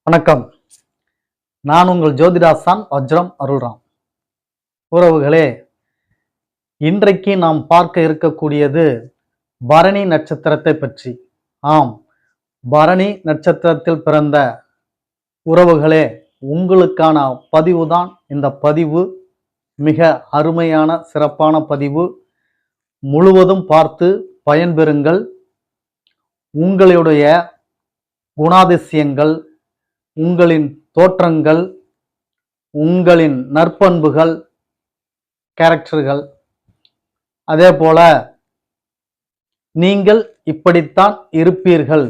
வணக்கம். நான் உங்கள் ஜோதிடாசான் வஜ்ரம் அருள்ராம். உறவுகளே, இன்றைக்கு நாம் பார்க்க இருக்கக்கூடியது பரணி நட்சத்திரத்தை பற்றி. ஆம், பரணி நட்சத்திரத்தில் பிறந்த உறவுகளே, உங்களுக்கான பதிவுதான் இந்த பதிவு. மிக அருமையான சிறப்பான பதிவு. முழுவதும் பார்த்து பயன்பெறுங்கள். உங்களுடைய குணாதிசயங்கள், உங்களின் தோற்றங்கள், உங்களின் நற்பண்புகள், கேரக்டர்கள், அதே போல நீங்கள் இப்படித்தான் இருப்பீர்கள்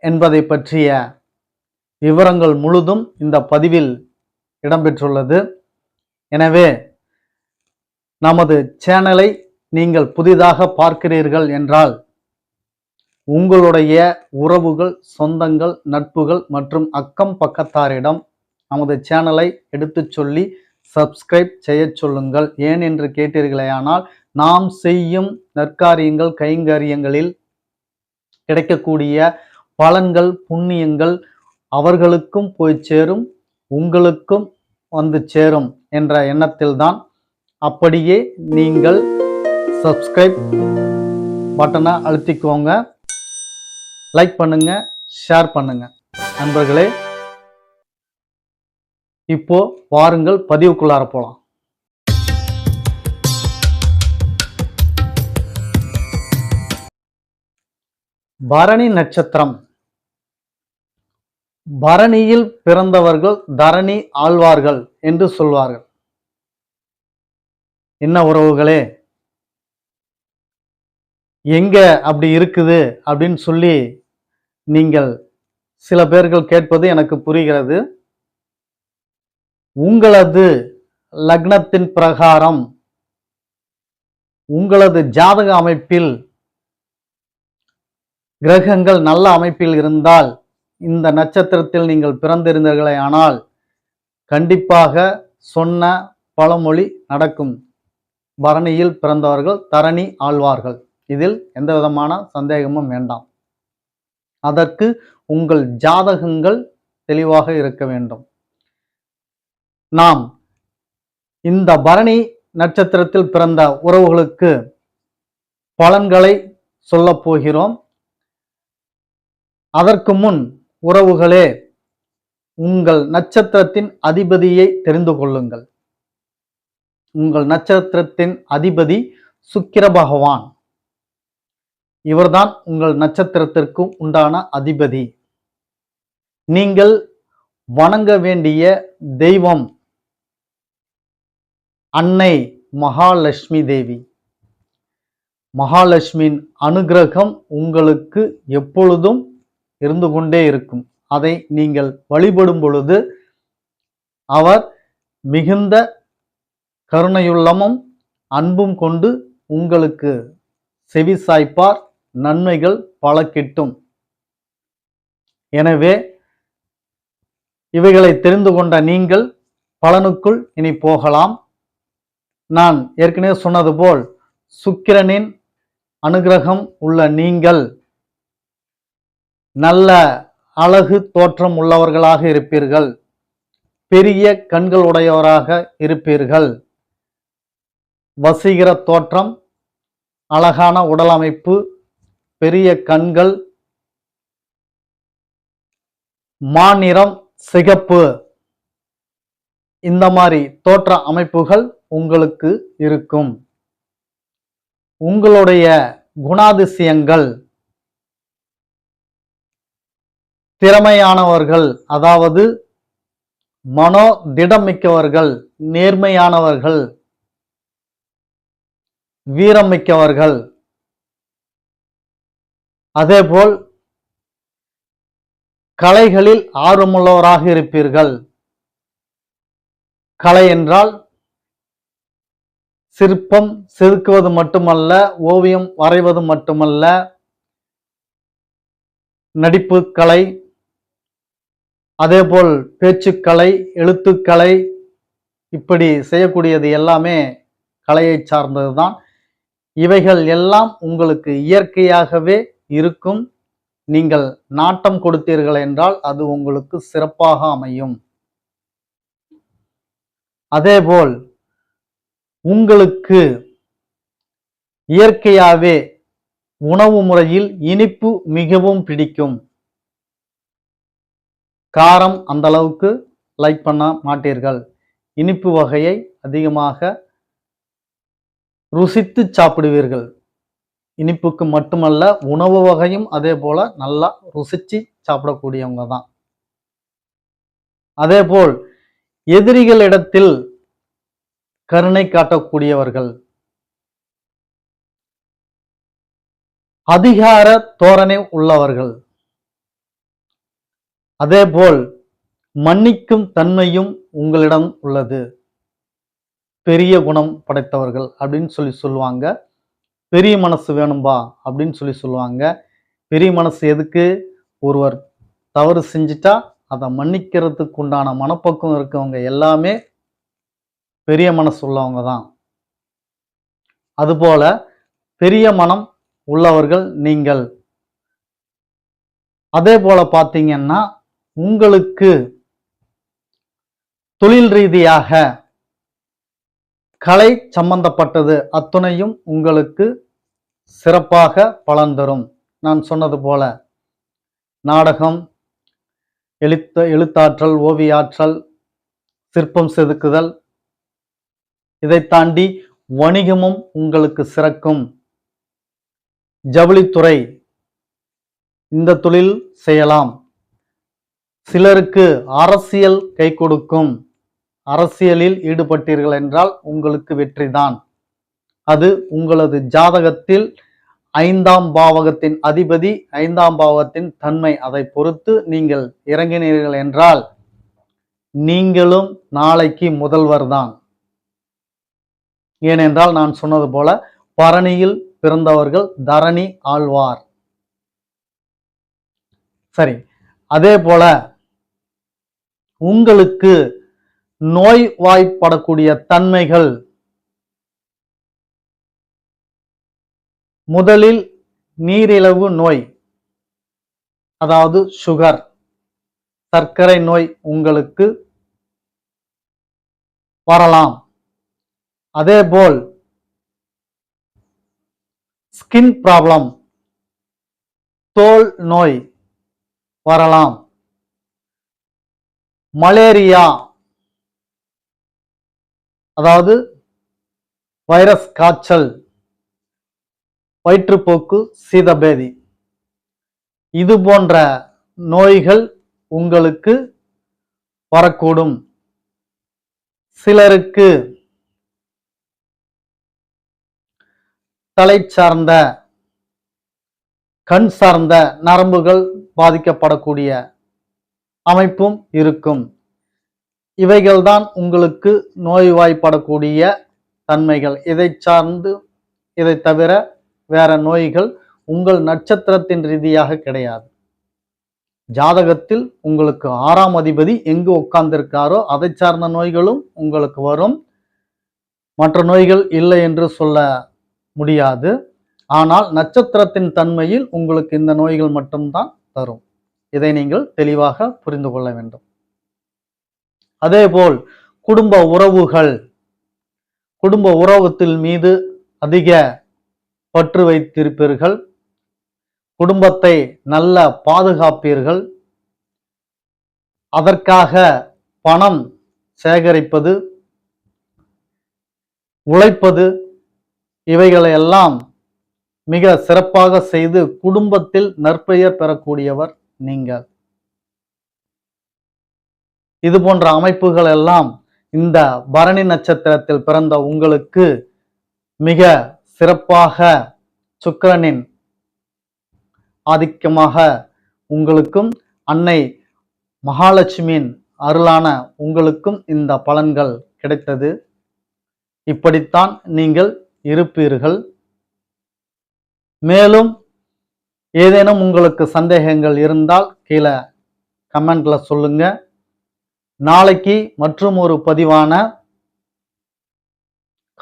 என்பதை பற்றிய விவரங்கள் முழுதும் இந்த பதிவில் இடம்பெற்றுள்ளது. எனவே நமது சேனலை நீங்கள் புதிதாக பார்க்கிறீர்கள் என்றால் உங்களுடைய உறவுகள், சொந்தங்கள், நட்புகள் மற்றும் அக்கம் பக்கத்தாரிடம் நமது சேனலை எடுத்து சொல்லி சப்ஸ்கிரைப் செய்ய சொல்லுங்கள். ஏன் என்று கேட்டீர்களேயானால், நாம் செய்யும் நற்காரியங்கள், கைங்கரியங்களில் கிடைக்கக்கூடிய பலன்கள், புண்ணியங்கள் அவர்களுக்கும் போய் சேரும், உங்களுக்கும் வந்து சேரும் என்ற எண்ணத்தில்தான். அப்படியே நீங்கள் சப்ஸ்கிரைப் பட்டனை அழுத்திக்கோங்க, லைக் பண்ணுங்க, ஷேர் பண்ணுங்க. நண்பர்களே, இப்போ வாருங்கள் பதிவுக்குள்ளார போலாம். பரணி நட்சத்திரம். பரணியில் பிறந்தவர்கள் தரணி ஆழ்வார்கள் என்று சொல்வார்கள். என்ன உறவுகளே, எங்க அப்படி இருக்குது அப்படின்னு சொல்லி நீங்கள் சில பேர்கள் கேட்பது எனக்கு புரிகிறது. உங்களது லக்னத்தின் பிரகாரம் உங்களது ஜாதக அமைப்பில் கிரகங்கள் நல்ல அமைப்பில் இருந்தால், இந்த நட்சத்திரத்தில் நீங்கள் பிறந்திருந்தீர்களே ஆனால் கண்டிப்பாக சொன்ன பழமொழி நடக்கும். பரணியில் பிறந்தவர்கள் தரணி ஆழ்வார்கள். இதில் எந்த விதமான சந்தேகமும் வேண்டாம். அதற்கு உங்கள் ஜாதகங்கள் தெளிவாக இருக்க வேண்டும். நாம் இந்த பரணி நட்சத்திரத்தில் பிறந்த உறவுகளுக்கு பலன்களை சொல்ல போகிறோம். அதற்கு முன் உறவுகளே, உங்கள் நட்சத்திரத்தின் அதிபதியை தெரிந்து கொள்ளுங்கள். உங்கள் நட்சத்திரத்தின் அதிபதி சுக்கிர பகவான். இவர்தான் உங்கள் நட்சத்திரத்திற்கு உண்டான அதிபதி. நீங்கள் வணங்க வேண்டிய தெய்வம் அன்னை மகாலட்சுமி தேவி. மகாலட்சுமியின் அனுகிரகம் உங்களுக்கு எப்பொழுதும் இருந்து கொண்டே இருக்கும். அதை நீங்கள் வழிபடும் பொழுது அவர் மிகுந்த கருணையுள்ளமும் அன்பும் கொண்டு உங்களுக்கு செவி சாய்ப்பார். நன்மைகள் பல கிட்டும். எனவே இவைகளை தெரிந்து கொண்ட நீங்கள் பலனுக்குள் இனி போகலாம். நான் ஏற்கனவே சொன்னது போல், சுக்கிரனின் அனுகிரகம் உள்ள நீங்கள் நல்ல அழகு தோற்றம் உள்ளவர்களாக இருப்பீர்கள். பெரிய கண்கள் உடையவராக இருப்பீர்கள். வசீகர தோற்றம், அழகான உடல் அமைப்பு, பெரிய கண்கள், மாநிறம் சிகப்பு, இந்த மாதிரி தோற்ற அமைப்புகள் உங்களுக்கு இருக்கும். உங்களுடைய குணாதிசயங்கள் திறமையானவர்கள், அதாவது மனோ திடமிக்கவர்கள், நேர்மையானவர்கள், வீரம் மிக்கவர்கள். அதேபோல் கலைகளில் ஆர்வமுள்ளவராக இருப்பீர்கள். கலை என்றால் சிற்பம் செதுக்குவது மட்டுமல்ல, ஓவியம் வரைவது மட்டுமல்ல, நடிப்பு கலை, அதேபோல் பேச்சுக்கலை, எழுத்துக்கலை, இப்படி செய்யக்கூடியது எல்லாமே கலையை சார்ந்ததுதான். இவைகள் எல்லாம் உங்களுக்கு இயற்கையாகவே இருக்கும். நீங்கள் நாட்டம் கொடுத்தீர்கள் என்றால் அது உங்களுக்கு சிறப்பாக அமையும். அதேபோல் உங்களுக்கு இயற்கையாகவே உணவு முறையில் இனிப்பு மிகவும் பிடிக்கும். காரம் அந்த அளவுக்கு லைக் பண்ண மாட்டீர்கள். இனிப்பு வகையை அதிகமாக ருசித்து சாப்பிடுவீர்கள். இனிப்புக்கு மட்டுமல்ல, உணவு வகையும் அதே போல நல்லா ருசிச்சு சாப்பிடக்கூடியவங்க தான். அதேபோல் எதிரிகளிடத்தில் கருணை காட்டக்கூடியவர்கள், அதிகார தோரணை உள்ளவர்கள், அதேபோல் மன்னிக்கும் தன்மையும் உங்களிடம் உள்ளது. பெரிய குணம் படைத்தவர்கள் அப்படின்னு சொல்லுவாங்க. பெரிய மனசு வேணும்பா அப்படின்னு சொல்லுவாங்க. பெரிய மனசு எதுக்கு? ஒருவர் தவறு செஞ்சிட்டா அதை மன்னிக்கிறதுக்கு உண்டான மனப்பக்குவம் இருக்கவங்க எல்லாமே பெரிய மனசு உள்ளவங்க தான். அதுபோல பெரிய மனம் உள்ளவர்கள் நீங்கள். அதே போல பார்த்தீங்கன்னா, உங்களுக்கு தொழில் ரீதியாக கலை சம்பந்தப்பட்டது அத்துணையும் உங்களுக்கு சிறப்பாக பலன் தரும். நான் சொன்னது போல நாடகம், எழுத்தாற்றல், ஓவியாற்றல், சிற்பம் செதுக்குதல், இதை தாண்டி வணிகமும் உங்களுக்கு சிறக்கும். ஜவுளித்துறை, இந்த தொழில் செய்யலாம். சிலருக்கு அரசியல் கை கொடுக்கும். அரசியலில் ஈடுபட்டீர்கள் என்றால் உங்களுக்கு வெற்றிதான். அது உங்களது ஜாதகத்தில் 5ஆம் பாவகத்தின் அதிபதி, 5ஆம் பாவகத்தின் தன்மை, அதை பொறுத்து நீங்கள் இறங்கினீர்கள் என்றால் நீங்களும் நாளைக்கு முதல்வர் தான். ஏனென்றால் நான் சொன்னது போல பரணியில் பிறந்தவர்கள் தரணி ஆழ்வார். சரி, அதே போல உங்களுக்கு நோய்வாய்ப்படக்கூடிய தன்மைகள், முதலில் நீரிழிவு நோய், அதாவது சுகர், சர்க்கரை நோய் உங்களுக்கு வரலாம். அதேபோல் ஸ்கின் ப்ராப்ளம், தோல் நோய் வரலாம். மலேரியா, அதாவது வைரஸ் காய்ச்சல், வயிற்றுப்போக்கு, சீதபேதி, இது போன்ற நோய்கள் உங்களுக்கு வரக்கூடும். சிலருக்கு தலை சார்ந்த, கண் சார்ந்த நரம்புகள் பாதிக்கப்படக்கூடிய அமைப்பும் இருக்கும். இவைகள்தான் உங்களுக்கு நோய்வாய்ப்படக்கூடிய தன்மைகள். இதை சார்ந்து, இதை தவிர வேற நோய்கள் உங்கள் நட்சத்திரத்தின் ரீதியாக கிடையாது. ஜாதகத்தில் உங்களுக்கு 6ஆம் அதிபதி எங்கு உட்கார்ந்திருக்காரோ அதை சார்ந்த நோய்களும் உங்களுக்கு வரும். மற்ற நோய்கள் இல்லை என்று சொல்ல முடியாது. ஆனால் நட்சத்திரத்தின் தன்மையில் உங்களுக்கு இந்த நோய்கள் மட்டும்தான் தரும். இதை நீங்கள் தெளிவாக புரிந்து கொள்ள வேண்டும். அதேபோல் குடும்ப உறவுகள், குடும்ப உறவத்தின் மீது அதிக பற்று வைத்திருப்பீர்கள். குடும்பத்தை நல்ல பாதுகாப்பீர்கள். அதற்காக பணம் சேகரிப்பது, உழைப்பது, இவைகளை எல்லாம் மிக சிறப்பாக செய்து குடும்பத்தில் நற்பெயர் பெறக்கூடியவர் நீங்கள். இது போன்ற அமைப்புகள் எல்லாம் இந்த பரணி நட்சத்திரத்தில் பிறந்த உங்களுக்கு மிக சிறப்பாக சுக்கிரனின் ஆதிக்கமாக உங்களுக்கும் அன்னை மகாலட்சுமியின் அருளான உங்களுக்கும் இந்த பலன்கள் கிடைத்தது. இப்படித்தான் நீங்கள் இருப்பீர்கள். மேலும் ஏதேனும் உங்களுக்கு சந்தேகங்கள் இருந்தால் கீழே கமெண்ட்ல சொல்லுங்க. நாளைக்கு மற்றும் ஒரு பதிவான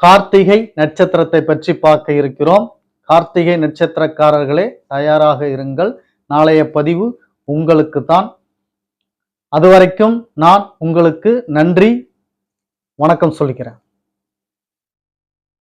கார்த்திகை நட்சத்திரத்தை பற்றி பார்க்க இருக்கிறோம். கார்த்திகை நட்சத்திரக்காரர்களே தயாராக இருங்கள். நாளைய பதிவு உங்களுக்கு தான். அதுவரைக்கும் நான் உங்களுக்கு நன்றி வணக்கம் சொல்லிக்கிறேன்.